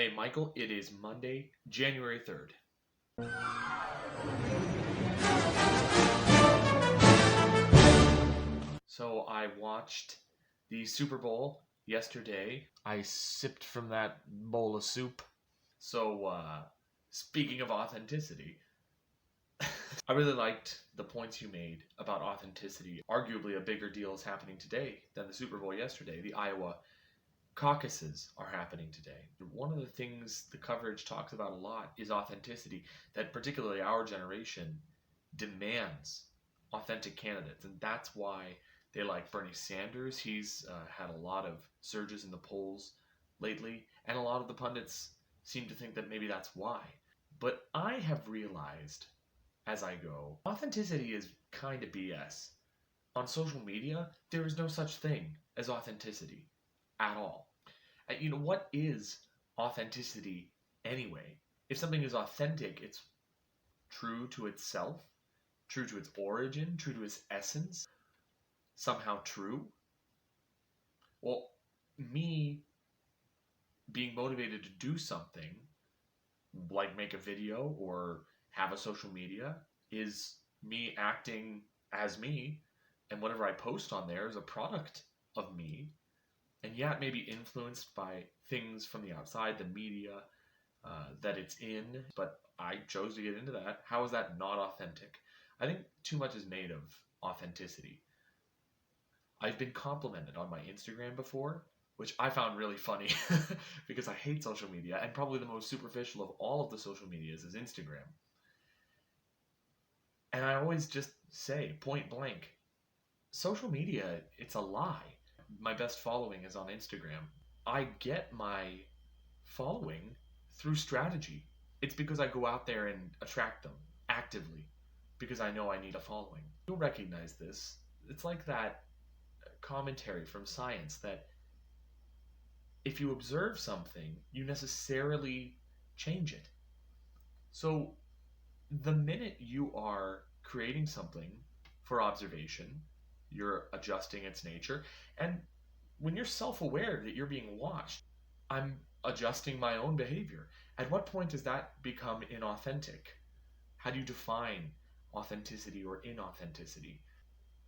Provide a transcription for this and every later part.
Hey, Michael, it is Monday, January 3rd. So I watched the Super Bowl yesterday. I sipped from that bowl of soup. So, speaking of authenticity, I really liked the points you made about authenticity. Arguably a bigger deal is happening today than the Super Bowl yesterday. The Iowa caucuses are happening today. One of the things the coverage talks about a lot is authenticity, that particularly our generation demands authentic candidates. And that's why they like Bernie Sanders. He's had a lot of surges in the polls lately, and a lot of the pundits seem to think that maybe that's why. But I have realized as I go, authenticity is kind of BS. On social media, there is no such thing as authenticity at all. And what is authenticity anyway? If something is authentic, it's true to itself, true to its origin, true to its essence, somehow true. Well, me being motivated to do something, like make a video or have a social media, is me acting as me, and whatever I post on there is a product of me. And yeah, it may be influenced by things from the outside, the media that it's in, but I chose to get into that. How is that not authentic? I think too much is made of authenticity. I've been complimented on my Instagram before, which I found really funny because I hate social media, and probably the most superficial of all of the social medias is Instagram. And I always just say, point blank, social media, it's a lie. My best following is on Instagram. I get my following through strategy. It's because I go out there and attract them actively because I know I need a following. You'll recognize this. It's like that commentary from science that if you observe something, you necessarily change it. So the minute you are creating something for observation, you're adjusting its nature. And when you're self-aware that you're being watched, I'm adjusting my own behavior. At what point does that become inauthentic? How do you define authenticity or inauthenticity?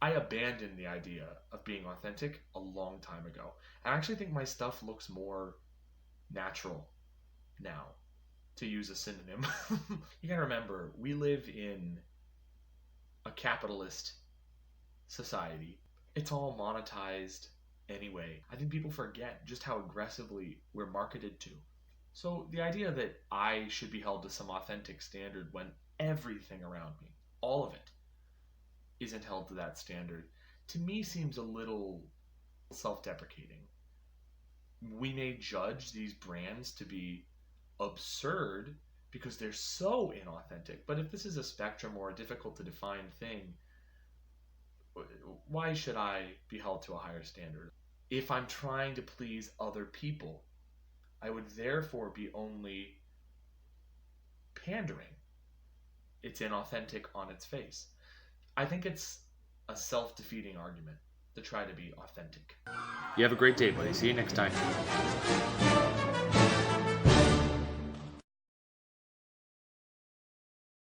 I abandoned the idea of being authentic a long time ago. I actually think my stuff looks more natural now, to use a synonym. You gotta remember, we live in a capitalist society. It's all monetized anyway. I think people forget just how aggressively we're marketed to. So the idea that I should be held to some authentic standard when everything around me, all of it, isn't held to that standard, to me seems a little self-deprecating. We may judge these brands to be absurd because they're so inauthentic, but if this is a spectrum or a difficult to define thing, why should I be held to a higher standard? If I'm trying to please other people, I would therefore be only pandering. It's inauthentic on its face. I think it's a self-defeating argument to try to be authentic. You have a great day, buddy. See you next time.